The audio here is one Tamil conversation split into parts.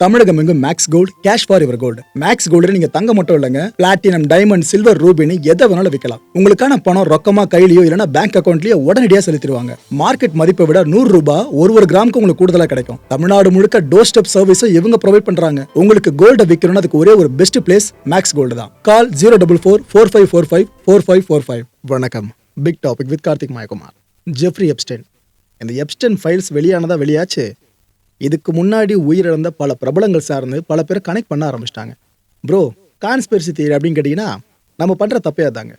தமிழகம் எங்கும் Max gold cash for your gold. Max gold நீங்க தங்க மட்டும் இல்லைங்க, பிளாட்டினம், டைமண்ட், சில்வர், ரூபினி எதை வேணாலும் விற்கலாம். உங்களுக்கான பணம் ரொக்கமா கையிலயோ இல்லைன்னா பேங்க் அக்கௌண்ட்லயோ உடனடியாக செலுத்திடுவாங்க. மார்க்கெட் மதிப்பை விட 100 ரூபாய் ஒரு கிராமுக்கு உங்களுக்கு கூடுதலா கிடைக்கும். தமிழ்நாடு முழுக்க டோர் ஸ்டெப் சர்வீஸும் இவங்க ப்ரொவைட் பண்றாங்க. உங்களுக்கு கோல்ட விற்கணும்னா அதுக்கு ஒரே ஒரு பெஸ்ட் பிளேஸ் மேக்ஸ் கோல்டு தான். கால் 04445454545. வணக்கம். Big topic with Karthik Mayakumar. Jeffrey Epstein. இந்த எப்ஸ்டைன் ஃபைல்ஸ் வெளியானதா வெளியாச்சு. இதுக்கு முன்னாடி உயிரிழந்த பல பிரபலங்கள் சார்ந்து பல பேர் கனெக்ட் பண்ண ஆரம்பிச்சிட்டாங்க. ப்ரோ, கான்ஸ்பிரசி தியரி அப்படின்னு கேட்டிங்கன்னா நம்ம பண்ணுற தப்பே அதாங்க.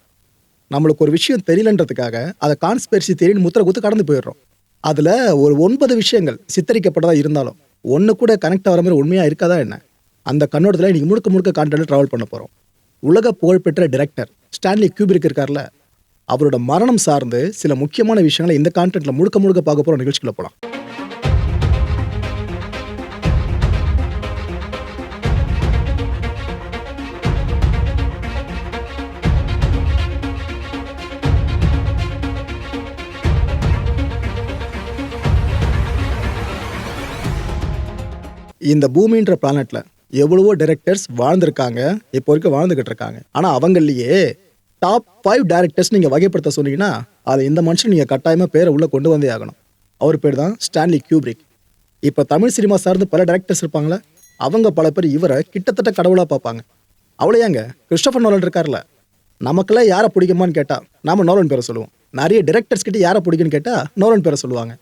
நம்மளுக்கு ஒரு விஷயம் தெரியலன்றதுக்காக அதை கான்ஸ்பிரசி தியரின்னு முத்திர குத்து கடந்து போயிடுறோம். அதில் ஒரு 9 விஷயங்கள் சித்தரிக்கப்பட்டதா இருந்தாலும் ஒன்று கூட கனெக்ட் ஆகிற மாதிரி உண்மையாக இருக்காதா என்ன? அந்த கண்ணோட்டத்தில் இன்றைக்கி முழுக்க கான்டென்ட் ட்ராவல் பண்ண போகிறோம். உலக புகழ்பெற்ற டைரக்டர் ஸ்டான்லி கியூபிரிக் இருக்கார்ல, அவரோட மரணம் சார்ந்து சில முக்கியமான விஷயங்களை இந்த கான்டென்ட்டில் முழுக்க பார்க்க போகிற நிகழ்ச்சிக்குள்ள போகலாம். இந்த பூமின்ற பிளானட்ல எவ்வளவோ டைரக்டர்ஸ் வாழ்ந்திருக்காங்க, இப்போ வரைக்கும் வாழ்ந்துகிட்டு இருக்காங்க. ஆனால் அவங்களையே டாப் 5 டைரக்டர்ஸ் நீங்கள் வகைப்படுத்த சொன்னீங்கன்னா அது இந்த மனுஷன் நீங்கள் கட்டாயமாக பேரை உள்ளே கொண்டு வந்தே ஆகணும். அவர் பேர் தான் ஸ்டான்லி கியூபிரிக். இப்போ தமிழ் சினிமா சார்ந்து பல டைரக்டர்ஸ் இருப்பாங்களே, அவங்க பல பேர் இவரை கிட்டத்தட்ட கடவுளாக பார்ப்பாங்க. அவ்வளோயாங்க கிறிஸ்டோபர் நோலன் இருக்கார்ல, நமக்கெல்லாம் யாரை பிடிக்குமான்னு கேட்டால் நாம நோலன் பேரை சொல்லுவோம். நிறைய டைரக்டர்ஸ் கிட்ட யாரை பிடிக்குன்னு கேட்டால் நோலன் பேரை சொல்லுவாங்க.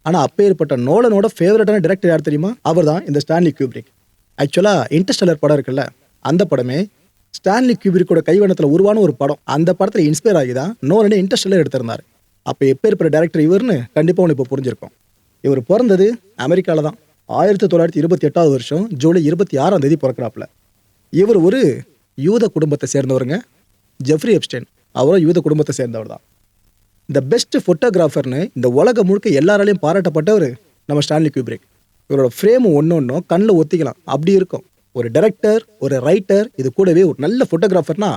ஆனால் அப்பேற்பட்ட நோலனோட ஃபேவரட்டான டைரக்டர் யார் தெரியுமா? அவர் தான் இந்த ஸ்டான்லி கியூபிரிக். ஆக்சுவலாக இன்டர்ஸ்டெல்லர் படம் இருக்குல்ல, அந்த படமே ஸ்டான்லி கியூபிரிக்கோட கைவண்ணத்தில் உருவான ஒரு படம். அந்த படத்தில் இன்ஸ்பயர் ஆகி தான் நோலனே இன்டர்ஸ்டெல்லர் எடுத்திருந்தார். அப்போ எப்பேற்பட்ட டைரக்டர் இவர்னு கண்டிப்பாக ஒன்று இப்போ புரிஞ்சிருக்கும். இவர் பிறந்தது அமெரிக்காவில் தான். 1928 வருஷம் ஜூலை 26 தேதி பிறக்கிறாப்புல. இவர் ஒரு யூத குடும்பத்தை சேர்ந்தவருங்க. ஜெஃப்ரி எப்ஸ்டைன் அவரும் யூத குடும்பத்தை சேர்ந்தவர் தான். இந்த பெஸ்ட் ஃபோட்டோகிராஃபர்னு இந்த உலகம் முழுக்க எல்லாராலையும் பாராட்டப்பட்டவர் நம்ம ஸ்டான்லி கியூபிரிக். இவரோட ஃப்ரேம் ஒன்று கண்ணில் ஒத்திக்கலாம் அப்படி இருக்கும். ஒரு டைரக்டர், ஒரு ரைட்டர், இது கூடவே ஒரு நல்ல ஃபோட்டோகிராஃபர்னா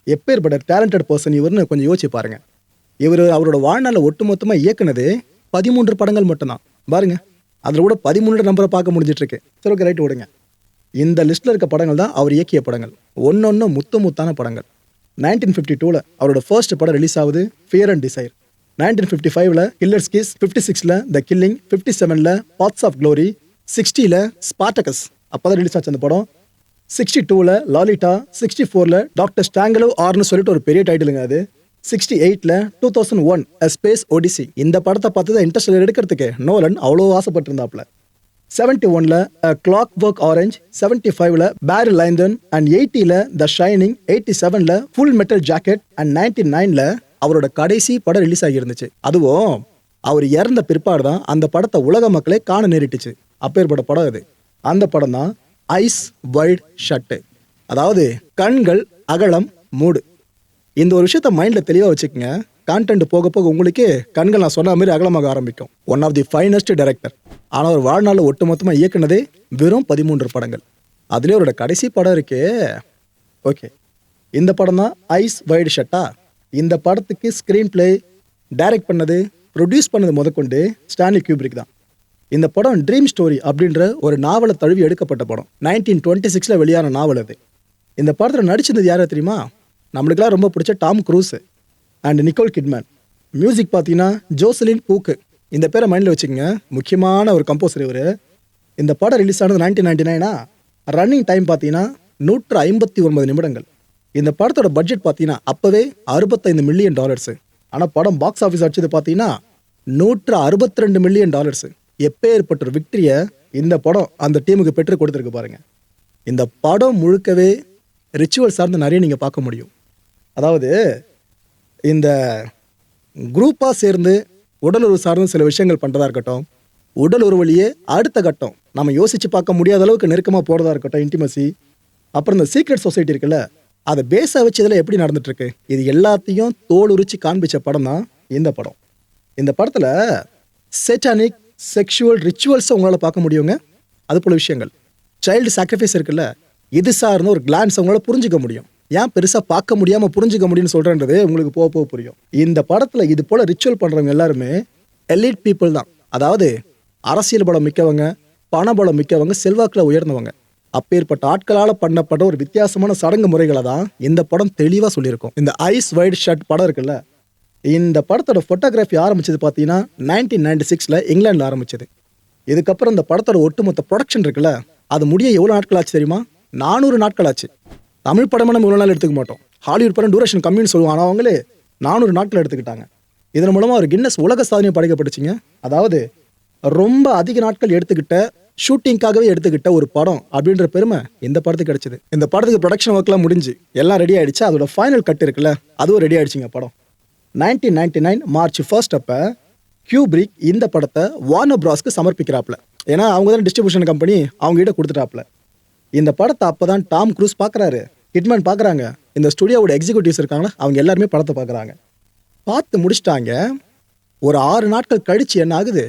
எப்பேற்பட்ட டேலண்டட் பர்சன் இவர்னு கொஞ்சம் யோசிச்சு பாருங்க. இவர் அவரோட வாழ்நாளில் ஒட்டுமொத்தமாக இயக்குனது 13 படங்கள் மட்டும்தான். பாருங்க, அதில் கூட 13 நம்பரை பார்க்க முடிஞ்சிட்டு இருக்கு. சரி, ஓகே, ரைட், விடுங்க. இந்த லிஸ்ட்டில் இருக்க படங்கள் தான் அவர் இயக்கிய படங்கள். ஒன்னொன்று முத்தான படங்கள். 1952 அவரோட ஃபர்ஸ்ட் படம் ரிலீஸ் ஆகுது, fear and desire. 1955 killer's kiss, 56 the killing, 57 paths of glory, 60 Spartacus அப்போதான் ரிலீஸ் ஆச்சு அந்த படம். 62 லாலிட்டா, 64 டாக்டர் ஸ்டாங்கலோ ஆர்னு சொல்லிட்டு ஒரு பெரிய டைட்டிலுங்க அது. 68 2001 ஸ்பேஸ் ஒடிசி. இந்த படத்தை பார்த்து தான் இன்டர்ஸ்டெல்லர் எடுக்கிறதுக்கு நோலன் அவ்வளோ ஆசைப்பட்டிருந்தாப்புல. 71 clock work orange, 75 Barry Lyndon and 80 the shining, 87 full metal jacket and 99 அவரோட கடைசி படம் ரிலீஸ் ஆகி இருந்துச்சு. அதுவும் அவர் இறந்த பிற்பாடு தான் அந்த படத்தை உலக மக்களே காண நேரிட்டுச்சு. அப்பேற்பட்ட படம் இது. அந்த படம் தான் ஐஸ் வைட் ஷட், அதாவது கண்கள் அகலம் மூடு. இந்த ஒரு விஷயத்த மைண்டில் தெளிவாக வச்சுக்கோங்க. கான்டென்ட் போக உங்களுக்கே கண்கள் நான் சொன்ன மாதிரி அகலமாக ஆரம்பிக்கும். One of the finest director. ஆனால் ஒரு வாழ்நாள் ஒட்டுமொத்தமாக இயக்குனதே வெறும் 13 படங்கள். அதுலேயே அவரோட கடைசி படம் இருக்கே, ஓகே, இந்த படம் தான் ஐஸ் வைட் ஷட்டா. இந்த படத்துக்கு ஸ்க்ரீன் பிளே, டைரக்ட் பண்ணது, ப்ரொடியூஸ் பண்ணது முதற்கொண்டு ஸ்டான்லி கியூபிரிக் தான். இந்த படம் ட்ரீம் ஸ்டோரி அப்படின்ற ஒரு நாவலை தழுவி எடுக்கப்பட்ட படம். 1926 வெளியான நாவல் அது. இந்த படத்தில் நடிச்சிருந்தது யாரை தெரியுமா? நம்மளுக்கெல்லாம் ரொம்ப பிடிச்ச Tom cruise and Nicole Kidman. Music பார்த்தீங்கன்னா ஜோசலின் பூக்கு. இந்த பேரை மைண்டில் வச்சுக்கோங்க, முக்கியமான ஒரு கம்போசர் இவர். இந்த படம் ரிலீஸ் ஆனது 1999. ரன்னிங் டைம் பார்த்தீங்கன்னா 159 நிமிடங்கள். இந்த படத்தோட பட்ஜெட் பார்த்தீங்கன்னா அப்போவே $65 மில்லியன். ஆனால் படம் பாக்ஸ் ஆஃபீஸ் அடிச்சது பார்த்தீங்கன்னா $162 மில்லியன். எப்பேற்பட்ட ஒரு விக்டரியை இந்த படம் அந்த டீமுக்கு பெற்று கொடுத்துருக்கு பாருங்க. இந்த படம் முழுக்கவே ரிச்சுவல் சார்ந்து நிறைய நீங்கள் பார்க்க முடியும். அதாவது இந்த குரூப்பாக சேர்ந்து உடல் உறவு சார்ந்து சில விஷயங்கள் பண்ணுறதா இருக்கட்டும், உடல் உறவுலையே அடுத்த கட்டம் நம்ம யோசித்து பார்க்க முடியாத அளவுக்கு நெருக்கமாக போகிறதா இருக்கட்டும், இன்டிமசி. அப்புறம் இந்த சீக்ரெட் சொசைட்டி இருக்குல்ல, அதை பேஸாக வச்சு இதில் எப்படி நடந்துட்டுருக்கு, இது எல்லாத்தையும் தோல் உரிச்சு காண்பிச்ச படம் தான் இந்த படம். இந்த படத்தில் சேட்டானிக் செக்ஷுவல் ரிச்சுவல்ஸை உங்களால் பார்க்க முடியுங்க. அது போல விஷயங்கள், சைல்டு சாக்ரிஃபைஸ் இருக்குல்ல, இது சார்ந்த ஒரு கிளான்ஸ் உங்களால் புரிஞ்சிக்க முடியும். ஏன் பெருசாக பார்க்க முடியாமல் புரிஞ்சிக்க முடியும்னு சொல்கிறேன்றது உங்களுக்கு போக புரியும். இந்த படத்தில் இது போல் ரிச்சுவல் பண்ணுறவங்க எல்லாருமே எலிட் பீப்புள் தான். அதாவது அரசியல் பலம் மிக்கவங்க, பணபலம் மிக்கவங்க, செல்வாக்குல உயர்ந்தவங்க. அப்பேற்பட்ட ஆட்களால பண்ணப்பட்ட ஒரு வித்தியாசமான சடங்கு முறைகளை தான் இந்த படம் தெளிவா சொல்லியிருக்கும். இந்த ஐஸ் வைட் ஷட் படம் இருக்குல்ல, இந்த படத்தோட ஃபோட்டோகிராஃபி ஆரம்பிச்சது பார்த்தீங்கன்னா 1996ல இங்கிலாந்துல ஆரம்பிச்சது. இதுக்கப்புறம் இந்த படத்தோட ஒட்டுமொத்த ப்ரொடக்ஷன் இருக்குல்ல, அது முடிய எவ்வளோ நாட்கள் ஆச்சு தெரியுமா? 400 நாட்கள் ஆச்சு. தமிழ் படமே நம்ம இவ்வளோ நாள் எடுத்துக்க மாட்டோம். ஹாலிவுட் படம் டூரேஷன் கம்மின்னு சொல்லுவாங்க, ஆனால் அவங்களே 400 நாட்கள் எடுத்துக்கிட்டாங்க. இதன் மூலமா ஒரு கின்னஸ் உலக சாதனையை படைக்கப்பட்டுச்சுங்க. அதாவது ரொம்ப அதிக நாட்கள் எடுத்துக்கிட்ட, ஷூட்டிங்காகவே எடுத்துக்கிட்ட ஒரு படம் அப்படின்ற பெருமை இந்த படத்துக்கு கிடைச்சது. இந்த படத்துக்கு ப்ரொடக்ஷன் ஒர்க்லாம் முடிஞ்சு எல்லாம் ரெடி ஆயிடுச்சு. அதோட ஃபைனல் கட் இருக்குல்ல, அதுவும் ரெடி ஆயிடுச்சுங்க. படம் 1999 மார்ச் 1 அப்ப கியூப்ரிக் இந்த படத்தை வார்னர் பிராஸ்க்கு சமர்ப்பிக்கிறாப்ல. ஏன்னா அவங்க தான் டிஸ்ட்ரிபியூஷன் கம்பெனி, அவங்க கிட்ட கொடுத்துட்டாப்ல. இந்த படத்தை அப்பதான் டாம் க்ரூஸ் பார்க்குறாரு, ஹிட்மேன் பார்க்குறாங்க, இந்த ஸ்டுடியோவோட எக்ஸிக்யூட்டிவ்ஸ் இருக்காங்களா அவங்க எல்லாருமே படத்தை பார்க்குறாங்க. பார்த்து முடிச்சிட்டாங்க. ஒரு 6 நாட்கள் கழிச்சு என்ன ஆகுது,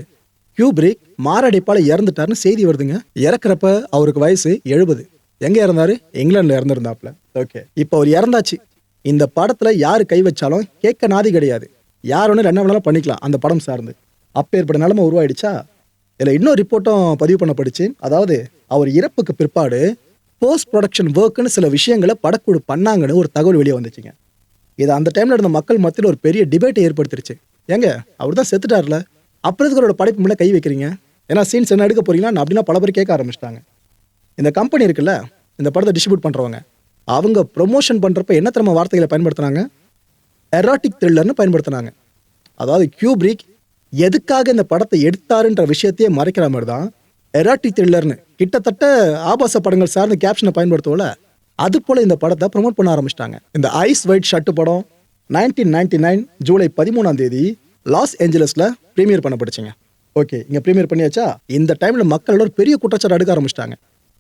கியூப்ரிக் மாரடைப்பால் இறந்துட்டாருன்னு செய்தி வருதுங்க. இறக்குறப்ப அவருக்கு வயசு 70. எங்க இறந்தாரு? இங்கிலாந்துல இறந்துருந்தாப்ல. ஓகே, இப்போ அவர் இறந்தாச்சு. இந்த படத்துல யாரு கை வச்சாலும் கேட்க நாதி கிடையாது. யார் ஒன்று என்ன வேணாலும் பண்ணிக்கலாம் அந்த படம் சார்ந்து. அப்பேற்பட்ட நிலைமை உருவாயிடுச்சா. இதில் இன்னொரு ரிப்போர்ட்டும் பதிவு பண்ணப்படுச்சு. அதாவது அவர் இறப்புக்கு பிற்பாடு போஸ்ட் ப்ரொடக்ஷன் ஒர்க்குன்னு சில விஷயங்களை படக்குழு பண்ணாங்கன்னு ஒரு தகவல் வெளியே வந்துச்சுங்க. இது அந்த டைம்ல இருந்த மக்கள் மத்தியில் ஒரு பெரிய டிபேட்டை ஏற்படுத்திருச்சு. ஏங்க, அவர் தான் செத்துட்டார்ல, அப்புறம் அவரோட படைப்பு மேலே கை வைக்கிறீங்க, ஏன்னா சீன்ஸ் என்ன எடுக்க போறீங்களா அப்படின்னா பல பேர் கேட்க ஆரம்பிச்சிட்டாங்க. இந்த கம்பெனி இருக்குல்ல, இந்த படத்தை டிஸ்ட்ரிபியூட் பண்றவங்க, அவங்க ப்ரொமோஷன் பண்றப்ப என்ன தரமான வார்த்தைகளை பயன்படுத்தினாங்க? எராட்டிக் த்ரில்லர்னு பயன்படுத்தினாங்க. அதாவது கியூப்ரிக் எதுக்காக இந்த படத்தை எடுத்தாருன்ற விஷயத்தையே மறைக்கிற மாதிரி தான் எராட்டிக் த்ரில்லர்னு கிட்டத்தட்ட ஆபாச படங்கள் சார்ந்த கேப்ஷனை பயன்படுத்துவோம்ல, அது போல இந்த படத்தை ப்ரொமோட் பண்ண ஆரம்பிச்சிட்டாங்க. இந்த ஐஸ் ஒயிட் ஷர்ட் படம் 1999 ஜூலை 13 லாஸ் ஏஞ்சலஸ்ல ப்ரீமியர் பண்ணப்படுச்சுங்க. ஓகே, இங்க ப்ரீமியர் பண்ணியாச்சா. இந்த டைம்ல மக்களோட ஒரு பெரிய குற்றச்சாட்டு அடுக்க ஆரம்பிச்சிட்டாங்க.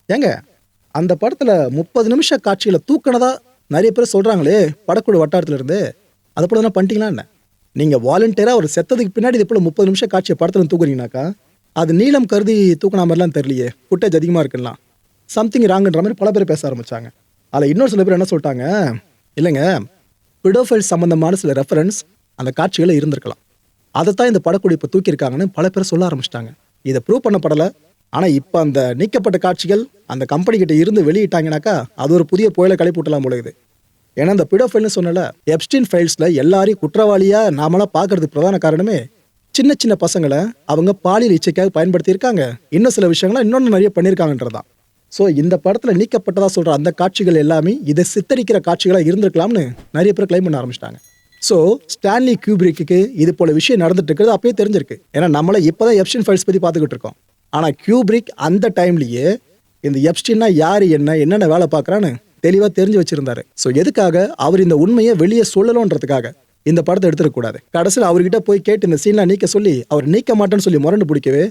ஏங்க, அந்த படத்துல 30 நிமிஷ காட்சிகளை தூக்கினதா நிறைய பேர் சொல்றாங்களே படக்குழு வட்டாரத்துல இருந்து, அது போல என்ன பண்ணிட்டீங்களா என்ன? நீங்க வாலண்டியரா ஒரு செத்ததுக்கு பின்னாடி இது போல 30 நிமிஷ காட்சியை படத்துல தூக்குறீங்கனாக்கா, அது நீளம் கருதி தூக்கின மாதிரிலாம் தெரியலையே, ஃபுட்டேஜ் அதிகமா இருக்குலாம், சம்திங் ராங்குன்ற மாதிரி பல பேர் பேச ஆரம்பிச்சாங்க. அதில் இன்னொரு சில பேர் என்ன சொல்லிட்டாங்க, இல்லைங்க, பிடோஃபைல் சம்பந்தமான சில ரெஃபரன்ஸ் அந்த காட்சிகளில் இருந்திருக்கலாம், அதைத்தான் இந்த படக்குழு இப்போ தூக்கியிருக்காங்கன்னு பல பேர் சொல்ல ஆரம்பிச்சிட்டாங்க. இதை ப்ரூவ் பண்ணப்படலை. ஆனால் இப்போ அந்த நீக்கப்பட்ட காட்சிகள் அந்த கம்பெனி கிட்ட இருந்து வெளியிட்டாங்கனாக்கா அது ஒரு புதிய புயலை கிளப்பிவிட்டலாம் போல இது. ஏன்னா இந்த பிடோஃபைல்னு சொன்னல, எப்ஸ்டீன் ஃபைல்ஸில் எல்லாரையும் குற்றவாளியாக நாமெல்லாம் பார்க்கறதுக்கு பிரதான காரணமே சின்ன சின்ன பசங்களை அவங்க பாலியல் இச்சைக்காக பயன்படுத்தியிருக்காங்க, இன்னும் சில விஷயங்கள்லாம் இன்னொன்று நிறைய பண்ணியிருக்காங்கன்றதான். ஸோ இந்த படத்தில் நீக்கப்பட்டதாக சொல்கிற அந்த காட்சிகள் எல்லாமே இதை சித்தரிக்கிற காட்சிகளாக இருந்திருக்கலாம்னு நிறைய பேர் கிளைம் பண்ண ஆரம்பிச்சிட்டாங்க. ஸோ ஸ்டான்லி கியூப்ரிக்கு இது போல விஷயம் நடந்துட்டு இருக்கிறது அப்பயே தெரிஞ்சிருக்கு. ஏன்னா நம்மளை இப்போதான் எப்ஸ்டீன் ஃபைல்ஸ் பற்றி பார்த்துக்கிட்டு இருக்கோம். ஆனால் கியூப்ரிக் அந்த டைம்லேயே இந்த எப்ஸ்டீன்னா யார், என்னென்ன வேலை பார்க்குறான்னு தெளிவாக தெரிஞ்சு வச்சிருந்தாரு. ஸோ எதுக்காக அவர் இந்த உண்மையை வெளியே சொல்லணுன்றதுக்காக இந்த படத்தை எடுத்துடக்கூடாது. கடைசியில் அவர்கிட்ட போய் கேட்டு இந்த சீன்லாம் நீக்க சொல்லி அவர் நீக்க மாட்டேன்னு சொல்லி முரண்டு பிடிக்கவே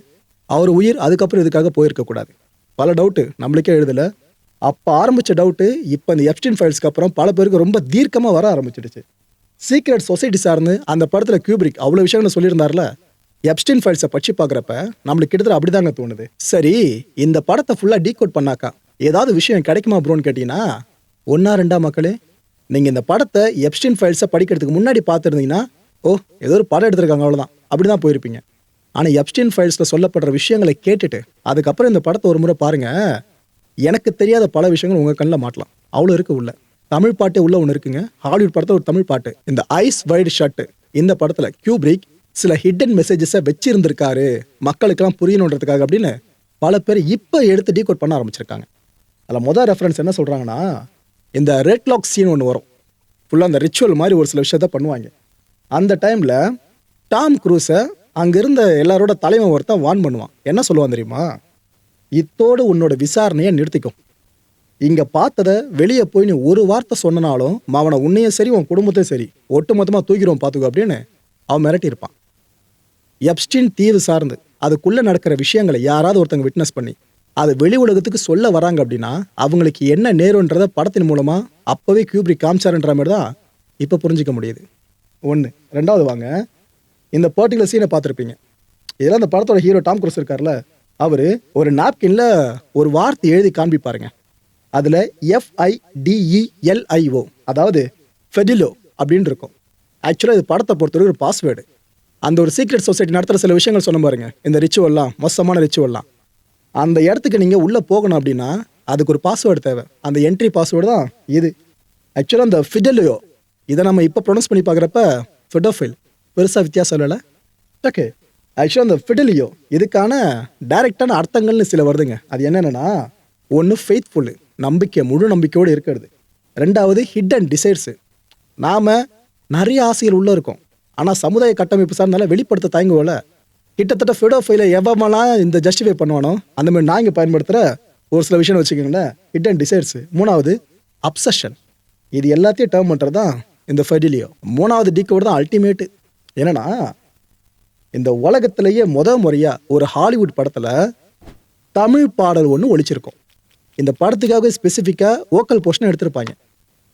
அவர் உயிர் அதுக்கப்புறம் இதுக்காக போயிருக்கக்கூடாது. பல டவுட்டு நம்மளுக்கே எழுதலை. அப்போ ஆரம்பித்த டவுட்டு இப்போ இந்த எப்ஸ்டீன் ஃபைல்ஸ்க்கு அப்புறம் பல பேருக்கு ரொம்ப தீர்க்கமாக வர ஆரம்பிச்சிடுச்சு. சீக்ரெட் சொசைட்டி சார்ந்து அந்த படத்தில் கியூப்ரிக் அவ்வளோ விஷயங்களை சொல்லியிருந்தார்ல, எப்ஸ்டீன் ஃபைல்ஸை பற்றி பார்க்குறப்ப நம்மளுக்கு கிட்டத்தட்ட அப்படிதாங்க தோணுது. சரி, இந்த படத்தை ஃபுல்லாக டீகோட் பண்ணாக்கா ஏதாவது விஷயம் கிடைக்குமா ப்ரோன்னு கேட்டிங்கன்னா, 1-2 மக்களே, நீங்கள் இந்த படத்தை எப்ஸ்டீன் ஃபைல்ஸை படிக்கிறதுக்கு முன்னாடி பார்த்துருந்தீங்கன்னா, ஓ ஏதோ ஒரு படம் எடுத்திருக்காங்க அவ்வளோதான், அப்படி தான் போயிருப்பீங்க. ஆனால் எப்ஸ்டீன் ஃபைல்ஸில் சொல்லப்படுற விஷயங்களை கேட்டுட்டு அதுக்கப்புறம் இந்த படத்தை ஒரு முறை பாருங்கள், எனக்கு தெரியாத பல விஷயங்கள் உங்கள் கண்ணில் மாட்டலாம். அவ்வளோ இருக்கு உள்ள. தமிழ் பாட்டே உள்ள ஒன்று இருக்குங்க, ஹாலிவுட் படத்தில் ஒரு தமிழ் பாட்டு. இந்த ஐஸ் வைட் ஷர்ட் இந்த படத்தில் கியூப்ரிக் சில ஹிடன் மெசேஜஸை வச்சிருந்திருக்காரு மக்களுக்கெல்லாம் புரியணுன்றதுக்காக அப்படின்னு பல பேர் இப்போ எடுத்து டீகோட் பண்ண ஆரம்பிச்சிருக்காங்க. அதில் முதல் ரெஃபரன்ஸ் என்ன சொல்கிறாங்கன்னா, இந்த ரெட் லாக் சீன் ஒன்று வரும், ஃபுல்லாக அந்த ரிச்சுவல் மாதிரி ஒரு சில விஷயத்த பண்ணுவாங்க. அந்த டைமில் டாம் க்ரூஸை அங்கே இருந்த எல்லாரோட தலைமை ஒருத்தன் வார்ன் பண்ணுவான். என்ன சொல்லுவான் தெரியுமா, இத்தோடு உன்னோட விசாரணையை நிறுத்திக்கும், இங்கே பார்த்ததை வெளியே போய் நீ ஒரு வார்த்தை சொன்னாலும் அவனை உன்னையும் சரி உன் குடும்பத்தையும் சரி ஒட்டு மொத்தமாக தூக்கிடுவோம் பார்த்துக்கோ அப்படின்னு அவன் மிரட்டியிருப்பான். எப்ஸ்டீன் தீவு சார்ந்து அதுக்குள்ளே நடக்கிற விஷயங்களை யாராவது ஒருத்தங்க விட்னஸ் பண்ணி அது வெளி உலகத்துக்கு சொல்ல வராங்க அப்படின்னா அவங்களுக்கு என்ன நேருன்றதை படத்தின் மூலமாக அப்போவே கியூப்ரிக் காமிச்சாருன்ற மாதிரி தான் இப்போ புரிஞ்சிக்க முடியுது. ஒன்று. ரெண்டாவது வாங்க, இந்த பர்டிகுலர் சீனை பார்த்துருப்பீங்க. இதெல்லாம் இந்த படத்தோட ஹீரோ டாம் க்ரூஸ் இருக்கார்ல, அவர் ஒரு நாப்கின்ல ஒரு வார்த்தை எழுதி காண்பிப்பாருங்க. அதில் FIDELIO, அதாவது ஃபெடிலோ அப்படின்னு இருக்கும். ஆக்சுவலாக இது படத்தை பொறுத்தவரை ஒரு பாஸ்வேர்டு. அந்த ஒரு சீக்ரெட் சொசைட்டி நடத்துகிற சில விஷயங்கள் சொன்ன பாருங்க, இந்த ரிச்சுவல்லாம் மோசமான ரிச்சுவல்லாம், அந்த இடத்துக்கு நீங்கள் உள்ளே போகணும் அப்படின்னா அதுக்கு ஒரு பாஸ்வேர்டு தேவை. அந்த என்ட்ரி பாஸ்வேர்டு தான் இது. ஆக்சுவலாக அந்த ஃபிடலியோ இதை நம்ம இப்போ ப்ரொனவுன்ஸ் பண்ணி பார்க்குறப்ப ஃபிடோஃபைல் பெருசாக வித்தியாசம் இல்லைல்ல. ஓகே, ஆக்சுவலாக அந்த ஃபிடலியோ இதுக்கான டைரெக்டான அர்த்தங்கள்னு சில வருதுங்க. அது என்னென்னா, ஒன்று ஃபெய்த்ஃபுல்லு, நம்பிக்கை, முழு நம்பிக்கையோடு இருக்கிறது. ரெண்டாவது ஹிடன் டிசைர்ஸு, நாம் நிறைய ஆசைகள் உள்ளே இருக்கும் ஆனால் சமுதாய கட்டமைப்பு சார்ந்தால வெளிப்படுத்த தயங்குவோம்ல. கிட்டத்தட்ட ஃபிடோஃபைல எவமெல்லாம் இந்த ஜஸ்டிஃபை பண்ணுவானோ அந்த மாதிரி நான் இங்கே பயன்படுத்துகிற ஒரு சில விஷயம் வச்சுக்கோங்களேன், ஹிடன் டிசைர்ஸு. மூணாவது அப்சஷன், இது எல்லாத்தையும் டேர்ம் பண்ணுறது தான் இந்த ஃபெடிலியோ. மூணாவது டிகோடு தான் அல்டிமேட்டு. என்னன்னா, இந்த உலகத்திலேயே முறையாக ஒரு ஹாலிவுட் படத்தில் தமிழ் பாடல் ஒன்று ஒழிச்சிருக்கும். இந்த படத்துக்காக ஸ்பெசிஃபிக்காக வோக்கல் போர்ஷனை எடுத்திருப்பாங்க.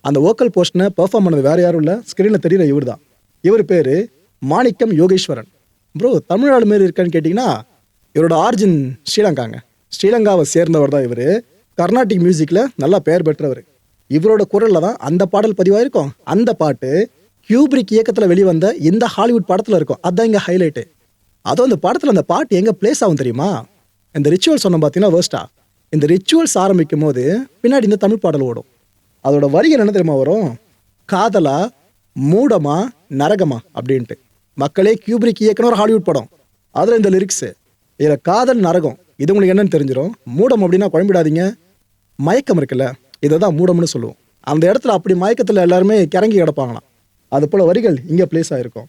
அந்த வோக்கல் போர்ஷனை பெர்ஃபார்ம் பண்ணது வேறு யாரும் இல்லை, ஸ்க்ரீனில் தெரிகிற இவர் தான். இவர் பேர் மாணிக்கம் யோகேஸ்வரன். ப்ரோ, தமிழ்நாடு மாரி இருக்கான்னு கேட்டிங்கன்னா, இவரோட ஆரிஜின் ஸ்ரீலங்காங்க. ஸ்ரீலங்காவை சேர்ந்தவர் தான் இவர். கர்நாடிக் மியூசிக்கில் நல்லா பெயர் பெற்றவர். இவரோட குரலில் தான் அந்த பாடல் பதிவாயிருக்கும். அந்த பாட்டு கியூப்ரிக் இயக்கத்தில் வெளிவந்த இந்த ஹாலிவுட் படத்தில் இருக்கும். அதுதான் இங்கே ஹைலைட்டு. அதுவும் அந்த படத்தில் அந்த பாட்டு எங்கே பிளேஸ் ஆகும் தெரியுமா? இந்த ரிச்சுவல் சொன்ன பார்த்தீங்கன்னா வேர்ஸ்டா, இந்த ரிச்சுவல்ஸ் ஆரம்பிக்கும் போது பின்னாடி இந்த தமிழ் பாடல் ஓடும். அதோட வரிகள் என்ன தெரியுமா வரும்? காதலா, மூடமா, நரகமா அப்படின்ட்டு. மக்களே, கியூப்ரிக் இயக்குன ஒரு ஹாலிவுட் படம், அதில் இந்த லிரிக்ஸு. இதில் காதல், நரகம் இது உங்களுக்கு என்னன்னு தெரிஞ்சிடும். மூடம் அப்படின்னா குழம்பிடாதீங்க, மயக்கம் இருக்குல்ல, இதை தான் மூடம்னு சொல்லுவோம். அந்த இடத்துல அப்படி மயக்கத்தில் எல்லாருமே கிறங்கி கிடப்பாங்களாம். அது போல் வரிகள் இங்கே பிளேஸ் ஆகிருக்கும்.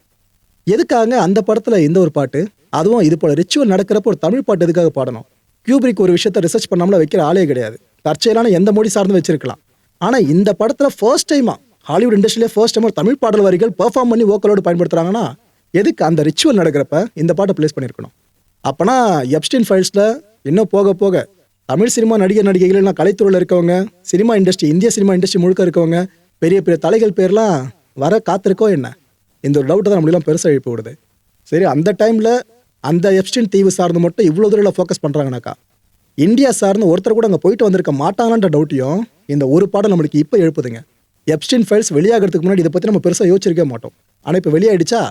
எதுக்காக அந்த படத்தில் இந்த ஒரு பாட்டு, அதுவும் இது போல் ரிச்சுவல் நடக்கிறப்போ ஒரு தமிழ் பாட்டு எதுக்காக பாடணும்? கியூப்ரிக் ஒரு விஷயத்தை ரிசர்ச் பண்ணாமல வைக்கிற ஆளே கிடையாது. தற்செயலான எந்த மொழி சார்ந்து வச்சிருக்கலாம். ஆனால் இந்த படத்தில் ஃபர்ஸ்ட் டைமாக ஹாலிவுட் இண்டஸ்ட்ரியிலே ஃபர்ஸ்ட் டைம் ஒரு தமிழ் பாடல் வரிகள் பெர்ஃபார்ம் பண்ணி வோக்கலோடு பயன்படுத்துகிறாங்கன்னா எதுக்கு? அந்த ரிச்சுவல் நடக்கிறப்ப இந்த பாட்டை பிளேஸ் பண்ணியிருக்கணும். அப்போனா எப்ஸ்டீன் ஃபைல்ஸில் இன்னும் போக போக தமிழ் சினிமா நடிகர் நடிகைகள், கலைத்துறையில் இருக்கவங்க, சினிமா இண்டஸ்ட்ரி, இந்திய சினிமா இண்டஸ்ட்ரி முழுக்க இருக்கவங்க, பெரிய பெரிய தலைகள் பேர்லாம் வர காத்திருக்கோ என்ன? இந்த ஒரு டவுட்டை தான் நம்மளாம் பெருசாக எழுப்பி விடுது. சரி, அந்த டைமில் அந்த எப்ஸ்டீன் தீவு சார்ந்து மட்டும் இவ்வளோ தூரம் ஃபோக்கஸ் பண்ணுறாங்கனாக்கா, இந்தியா சார்ந்து ஒருத்தர் கூட அங்கே போயிட்டு வந்திருக்க மாட்டாங்கன்ற டவுட்டையும் இந்த ஒரு பாடம் நம்மளுக்கு இப்போ எழுப்புதுங்க. எப்ஸ்டீன் ஃபைல்ஸ் வெளியாகிறதுக்கு முன்னாடி இதை பற்றி நம்ம பெருசாக யோசிச்சிருக்க மாட்டோம். ஆனால் இப்போ வெளியாயிடுச்சா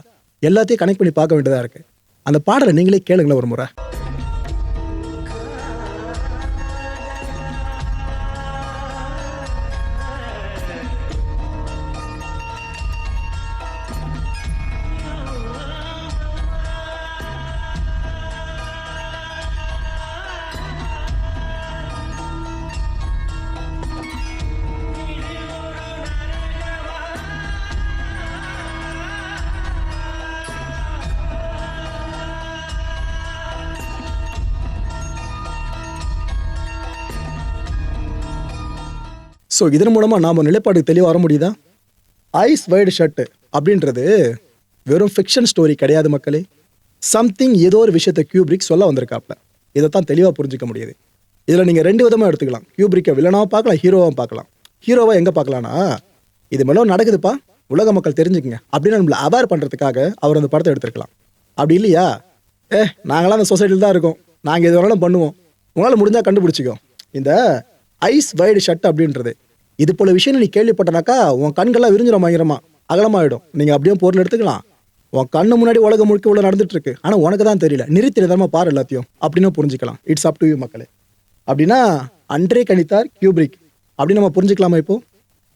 எல்லாத்தையும் கனெக்ட் பண்ணி பார்க்க வேண்டியதாக இருக்குது. அந்த பாடலை நீங்களே கேளுங்களேன் ஒரு முறை. ஸோ இதன் மூலமாக நாம் நிலைப்பாடு தெளிவாக வர முடியுதா? ஐஸ் வைடு ஷர்ட்டு அப்படின்றது வெறும் ஃபிக்ஷன் ஸ்டோரி கிடையாது மக்களே. சம்திங், ஏதோ ஒரு விஷயத்தை கியூப்ரிக் சொல்ல வந்திருக்காப்ல. இதை தான் தெளிவாக புரிஞ்சிக்க முடியுது. இதில் நீங்கள் ரெண்டு விதமாக எடுத்துக்கலாம். கியூப்ரிக்கை வில்லனாகவும் பார்க்கலாம், ஹீரோவாக பார்க்கலாம். ஹீரோவை எங்கே பார்க்கலான்னா, இது மேலே நடக்குதுப்பா, உலக மக்கள் தெரிஞ்சுக்குங்க அப்படின்னு நம்மளை அவேர் பண்ணுறதுக்காக அவர் அந்த படத்தை எடுத்துருக்கலாம். அப்படி இல்லையா, நாங்களாம் அந்த சொசைட்டியில் தான் இருக்கோம், நாங்கள் எது வேணாலும் பண்ணுவோம், உங்களால் முடிஞ்சால் கண்டுபிடிச்சிக்கோ. இந்த ஐஸ் வைடு ஷர்ட் அப்படின்றது இது போல விஷயம் நீ கேள்விப்பட்டனாக்கா உன் கண்கள்லாம் விரிஞ்சிடும், பயங்கரமா அகலமாயிடும். நீங்கள் அப்படியே பொருள் எடுத்துக்கலாம். உன் கண்ணு முன்னாடி உலகம் முழுக்க உள்ள நடந்துட்டு இருக்கு, ஆனால் உனக்கு தான் தெரியல. நிறுத்தினதாம பாரு எல்லாத்தையும் அப்படின்னு புரிஞ்சுக்கலாம். இட்ஸ் அப் டு யூ மக்களே. அப்படின்னா அன்றே கணித்தார் கியூப்ரிக் அப்படின்னு நம்ம புரிஞ்சுக்கலாமா? இப்போ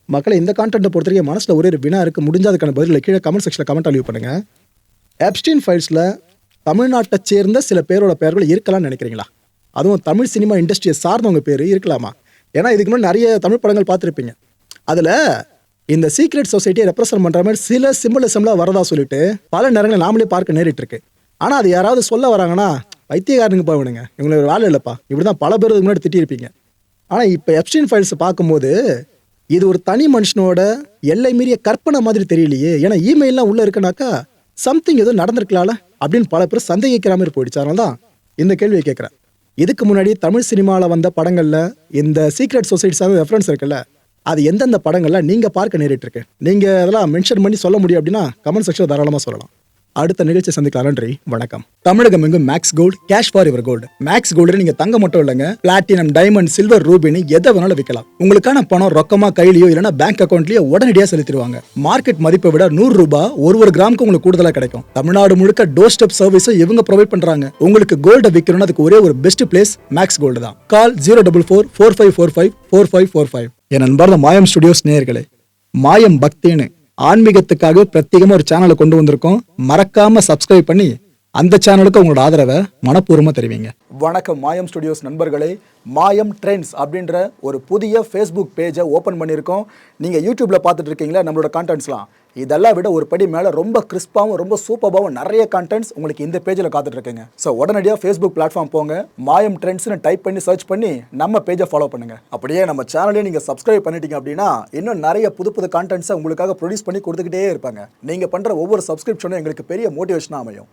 மக்களை இந்த கான்டென்ட்டை பொறுத்த வரைக்கும் மனசில் ஒரே ஒரு வினா இருக்குது. முடிஞ்சதுக்கான பதில் கீழே கமெண்ட் செக்ஷனில் கமெண்ட் லீவ் பண்ணுங்க. எப்ஸ்டீன் ஃபைல்ஸில் தமிழ்நாட்டை சேர்ந்த சில பேரோட பெயர்கள் இருக்கலாம்னு நினைக்கிறீங்களா? அதுவும் தமிழ் சினிமா இண்டஸ்ட்ரியை சார்ந்தவங்க பேர் இருக்கலாமா? ஏன்னா இதுக்கு முன்னாடி நிறைய தமிழ் படங்கள் பார்த்துருப்பீங்க. அதில் இந்த சீக்ரெட் சொசைட்டியை ரெப்ரசன்ட் பண்ணுற மாதிரி சில சிம்பிளிசம்லாம் வரதா சொல்லிட்டு பல நேரங்களில் நாமளே பார்க்க நேரிட்டு இருக்கு. ஆனால் அது யாராவது சொல்ல வராங்கன்னா, பைத்தியக்காரனுக்கு போயிடுங்க, இவங்களுக்கு வேலை இல்லைப்பா, இப்படி தான் பல பேர் முன்னாடி திட்டிருப்பீங்க. ஆனால் இப்போ எப்ஸ்டீன் ஃபைல்ஸ் பார்க்கும்போது இது ஒரு தனி மனுஷனோட எல்லை மீறிய கற்பனை மாதிரி தெரியலையே. ஏன்னா இமெயிலாம் உள்ளே இருக்குனாக்கா சம்திங் எதுவும் நடந்திருக்கலாம்ல அப்படின்னு பல பேர் சந்தேகிக்கிற மாதிரி போயிடுச்சு. அதனால தான் இந்த கேள்வியை கேட்குறேன். இதுக்கு முன்னாடி தமிழ் சினிமாவில் வந்த படங்களில் இந்த சீக்ரெட் சொசைட்டிஸாக ரெஃபரன்ஸ் இருக்குல்ல, அது எந்தெந்த படங்களில் நீங்கள் பார்க்க நேரிட்டு இருக்கு? நீங்கள் அதெல்லாம் மென்ஷன் பண்ணி சொல்ல முடியும் அப்படின்னா கமெண்ட் செக்ஷனில் தாராளமாக சொல்லலாம். அடுத்த நிகழ்ச்சி சந்திக்கலாம். நன்றி, வணக்கம். தமிழகம் எங்கும் Max gold, cash for your gold. Max gold நீங்க தங்க மட்டும் இல்லைங்க, பிளாட்டினம், டைமண்ட், சில்வர், ரூபினி எதை வேணாலும் விற்கலாம். உங்களுக்கான பணம் ரொக்கமா கையிலயோ இல்லைன்னா பேங்க் அக்கௌண்ட்லயோ உடனடியாக செலுத்திடுவாங்க. மார்க்கெட் மதிப்பை விட 100 ரூபாய் ஒரு கிராமுக்கு உங்களுக்கு கூடுதலா கிடைக்கும். தமிழ்நாடு முழுக்க டோர் ஸ்டெப் சர்வீஸை இவங்க ப்ரொவைட் பண்றாங்க. உங்களுக்கு கோல்ட விற்கணும்னு அதுக்கு ஒரே ஒரு பெஸ்ட் பிளேஸ் மேக்ஸ் கோல்டு தான். கால் 04445454545. என் அன்பார்ந்த மாயம் ஸ்டுடியோஸ் நேயர்களே, மாயம் பக்தின்னு ஆன்மீகத்துக்காக பிரத்யேகமா ஒரு சேனலை கொண்டு வந்திருக்கோம். மறக்காம சப்ஸ்கிரைப் பண்ணி அந்த சேனலுக்கு உங்களோட ஆதரவை மனப்பூர்வமா தெரிவிங்க. வணக்கம் மாயம் ஸ்டுடியோஸ் நண்பர்களே. மாயம் ட்ரெண்ட்ஸ் அப்படின்ற ஒரு புதிய ஃபேஸ்புக் பேஜை ஓப்பன் பண்ணியிருக்கோம். நீங்கள் யூடியூப்பில் பார்த்துட்டு இருக்கீங்களா நம்மளோட கான்டென்ட்ஸ்லாம். இதெல்லாம் விட ஒரு படி மேலே ரொம்ப கிறிஸ்பாகவும் ரொம்ப சூப்பராகவும் நிறைய கான்டென்ட்ஸ் உங்களுக்கு இந்த பேஜில் காத்துட்ருக்குங்க. ஸோ உடனடியாக ஃபேஸ்புக் பிளாட்ஃபார்ம் போங்க, மாயம் ட்ரெண்ட்ஸ்னு டைப் பண்ணி சர்ச் பண்ணி நம்ம பேஜை ஃபாலோ பண்ணுங்கள். அப்படியே நம்ம சேனலையும் நீங்கள் சப்ஸ்கிரைப் பண்ணிட்டீங்க அப்படின்னா இன்னும் நிறைய புது கான்டென்ட்ஸை உங்களுக்காக ப்ரொடியூஸ் பண்ணி கொடுத்துக்கிட்டே இருப்பாங்க. நீங்கள் பண்ணுற ஒவ்வொரு சப்ஸ்கிரிப்ஷனும் எங்களுக்கு பெரிய மோட்டிவேஷனாக அமையும்.